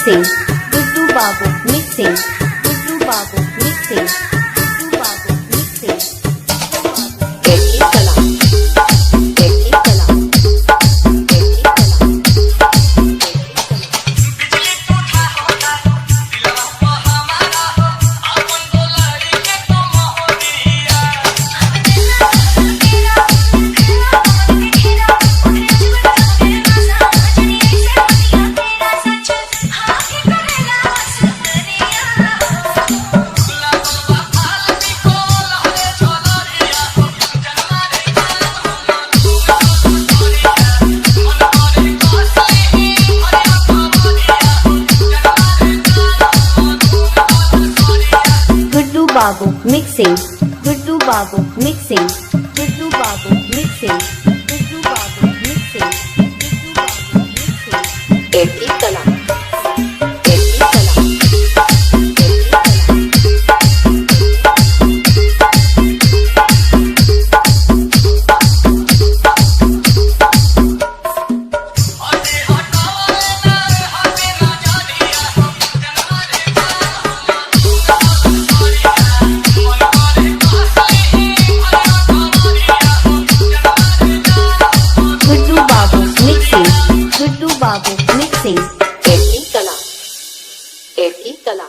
mixing, Guddu Babu mixing, Guddu Babu mixing, Guddu Babu mixing. Techie Kala, Techie Kala, Techie Kala. Babu mixing, Guddu Babu mixing, Guddu Babu mixing, Guddu Babu mixing, Guddu Babu mixing. Techie Kala, Techie Kala, Techie Babu mixing, Techie Kala, Techie Kala.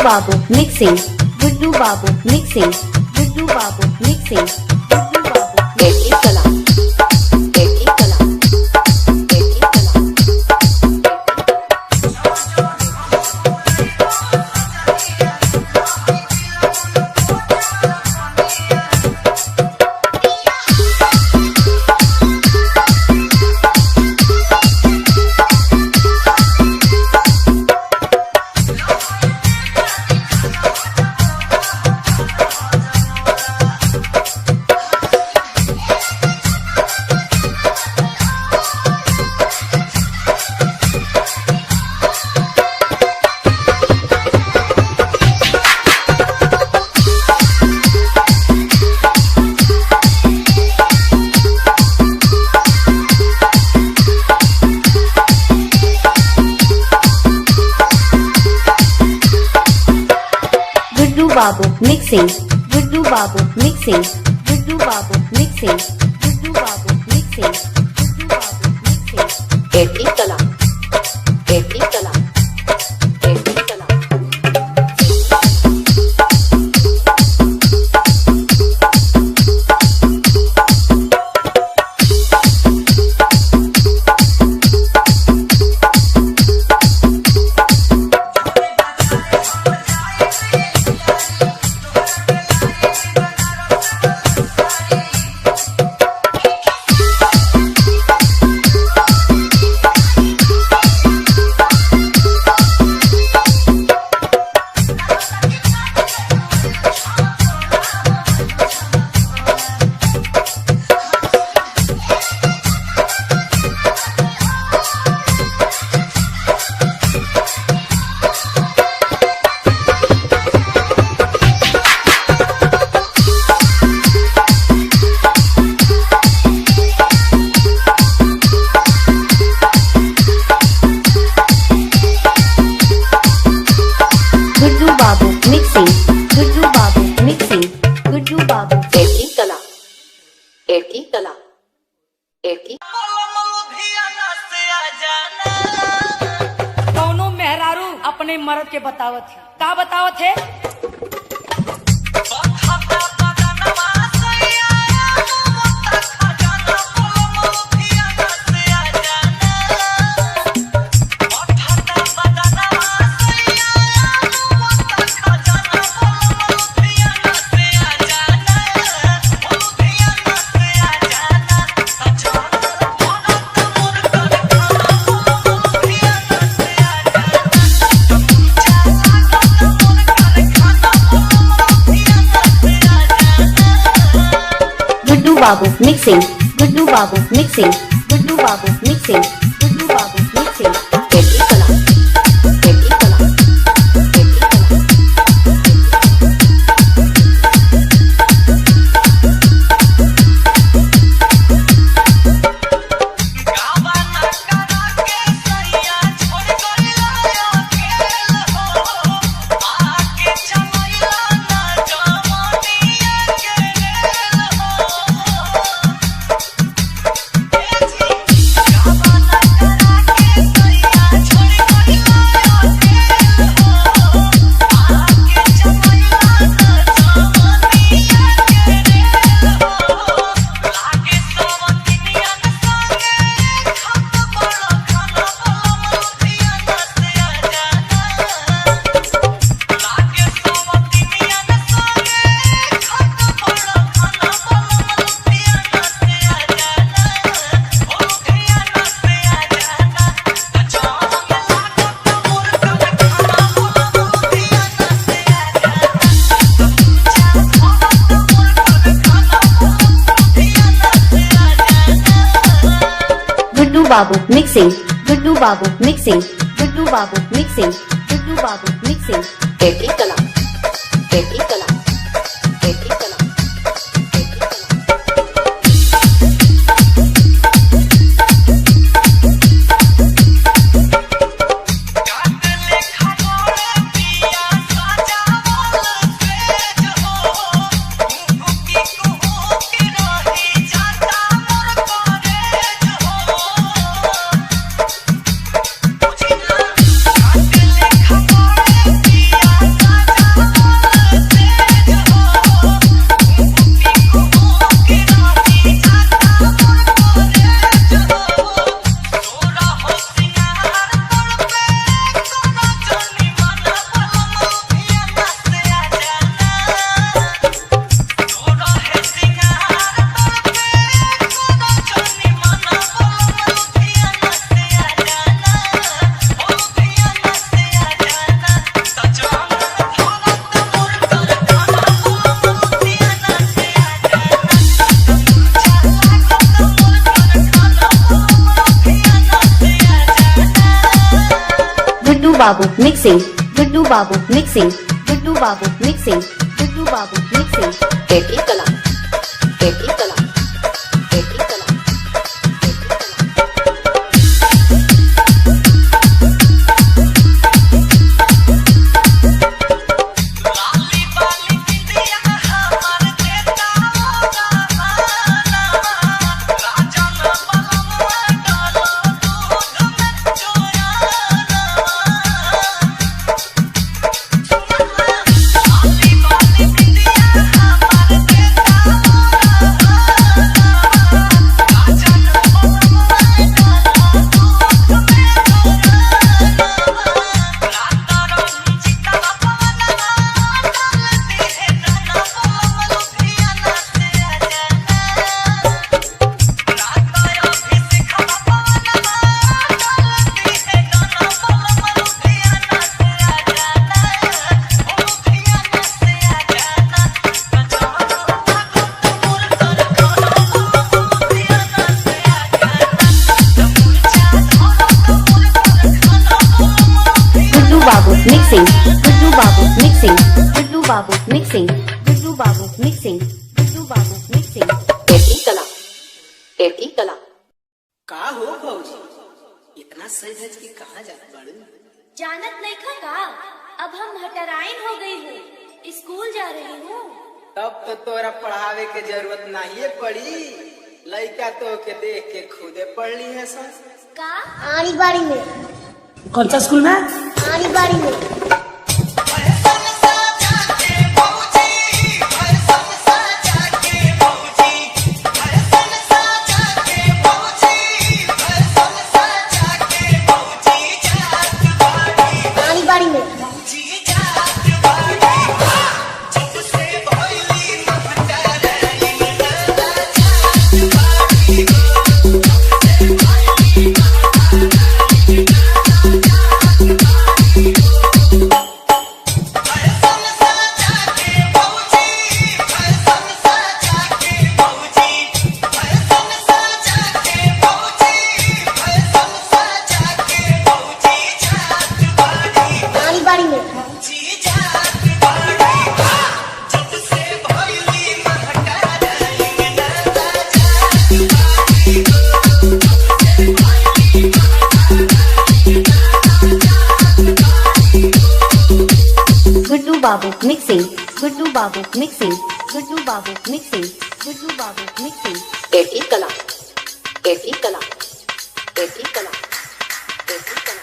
Babu mixing, Guddu Babu mixing, Guddu Babu mixing, Guddu Babu. Techie Kala, Techie Kala, Techie Kala. Babu mixing, Guddu Babu mixing, Guddu Babu mixing, Guddu Babu mixing, Guddu Babu mixing. Techie Kala, Techie Kala, Techie Kala. बतावत है Guddu Babu mixing, Guddu Babu mixing, Guddu Babu mixing, Guddu Babu mixing. Petri Kala, Petri Kala, Petri Kala. Guddu Babu mixing, Guddu Babu mixing, Guddu Babu mixing, Guddu Babu mixing. Petri Kala, Petri Kala, Petri Kala, Petri Kala. Guddu Babu mixing, Guddu Babu mixing, Guddu Babu mixing, Guddu Babu mixing. Petri Kala, Petri Kala, Petri Kala, Petri Kala. Mixing, Guddu Babu mixing, Guddu Babu mixing, Guddu Babu mixing, Guddu Babu mixing. Petri Kala, Petri Kala. का हो भौजी, इतना सज धज के कहाँ जात बाड़ू? जानत नहीं का अब हम हटराइन हो गई हूँ, स्कूल जा रही हूँ। तब तो तोरा पढ़ावे के जरूरत नहीं पड़ी, लड़का तो के देख के खुदे पढ़ ली है सब। का आनी बाड़ी में। कौन सा स्कूल में? आनी बाड़ी में। बाबू मिक्सिंग, गुड्डू बाबू मिक्सिंग, गुड्डू बाबू मिक्सिंग, गुड्डू बाबू मिक्सिंग। एटी कला, एटी कला, एटी कला, एटी कला।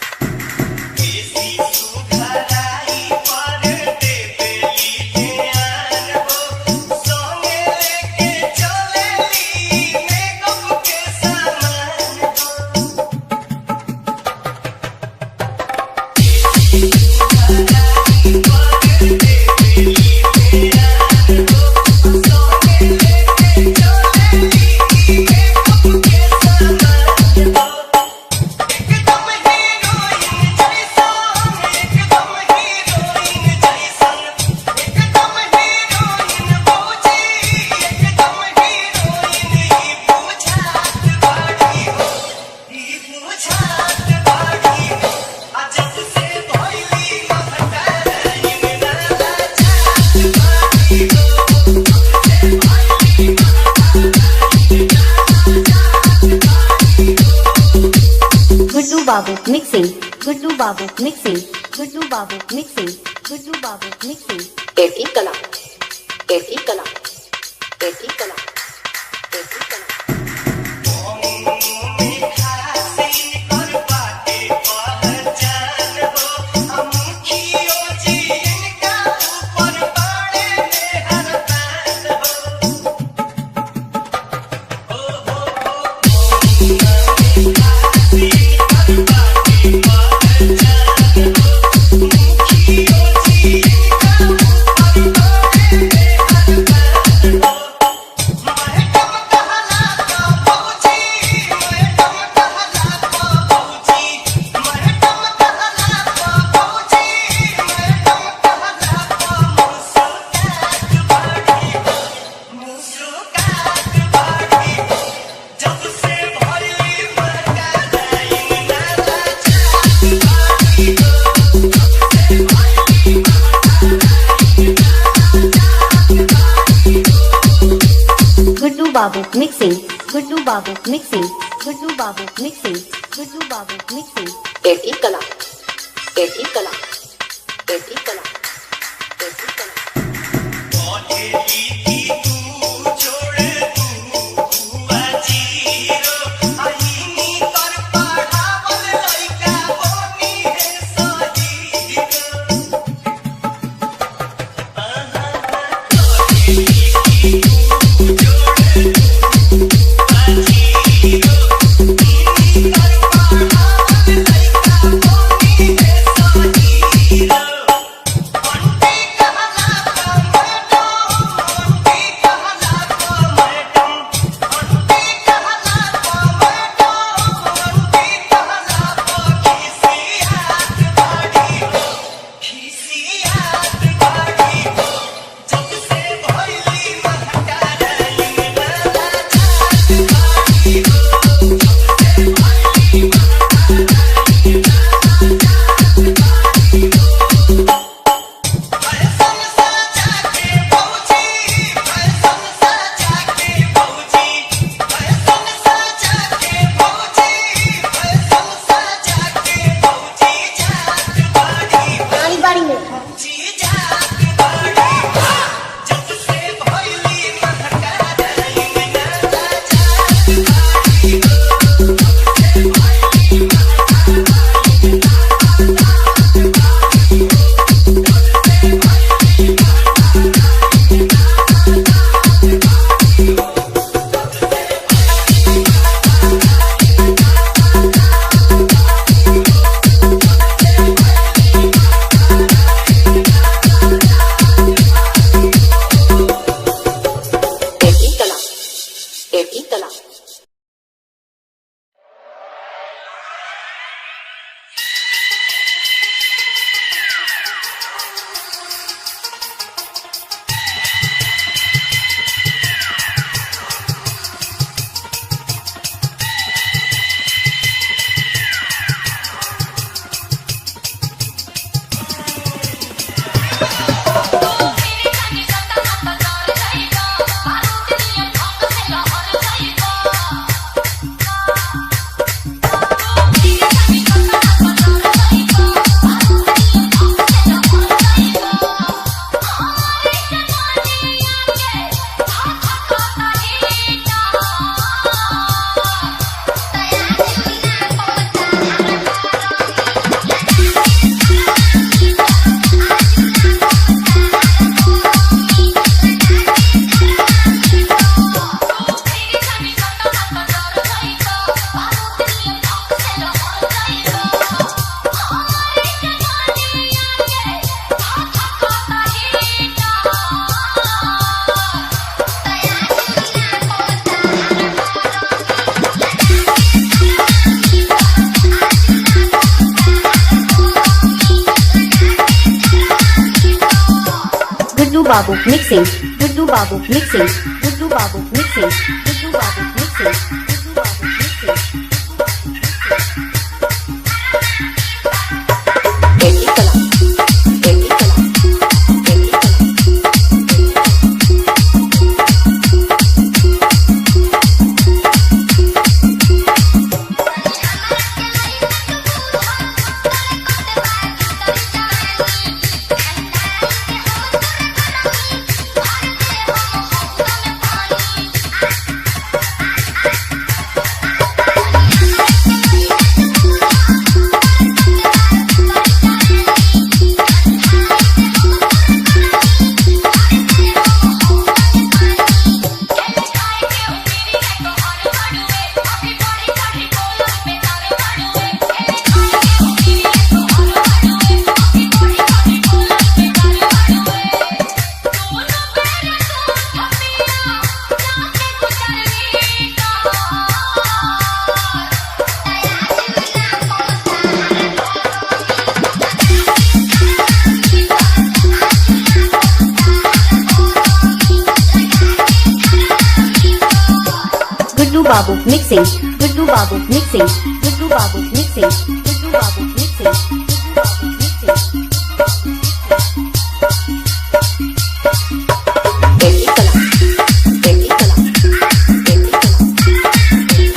गुड्डू बाबू मिक्सिंग, गुड्डू बाबू मिक्सिंग, गुड्डू बाबू मिक्सिंग, गुड्डू बाबू मिक्सिंग। एटी कला, एटी कला, एटी कला, एटी कला। गुड्डू बाबू मिक्सिंग, गुड्डू बाबू मिक्सिंग, गुड्डू बाबू मिक्सिंग, गुड्डू बाबू मिक्सिंग। एटी कला, एटी कला, एटी कला, एटी कला। Hero, बाबू मिक्सिंग गुड्डू बाबू मिक्सिंग गुड्डू बाबू मिक्सिंग गुड्डू बाबू मिक्सिंग गुड्डू बाबू मिक्सिंग पेटी कला पेटी कला पेटी कला गुड्डू बाबू मिक्सिंग गुड्डू बाबू मिक्सिंग गुड्डू बाबू मिक्सिंग गुड्डू बाबू मिक्सिंग गुड्डू बाबू मिक्सिंग पेटी कला पेटी कला पेटी कला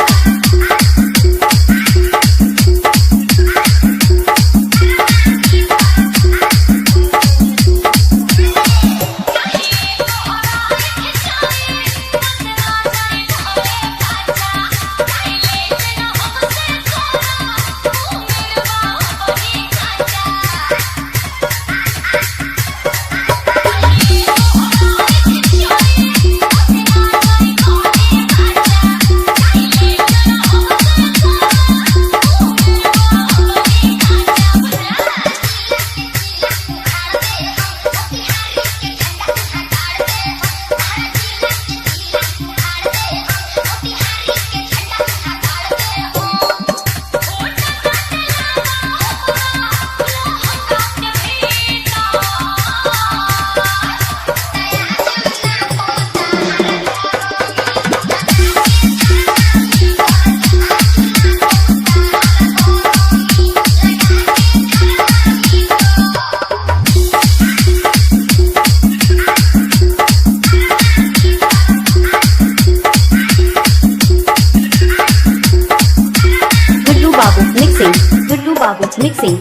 गुड्डू बाबू मिक्सिंग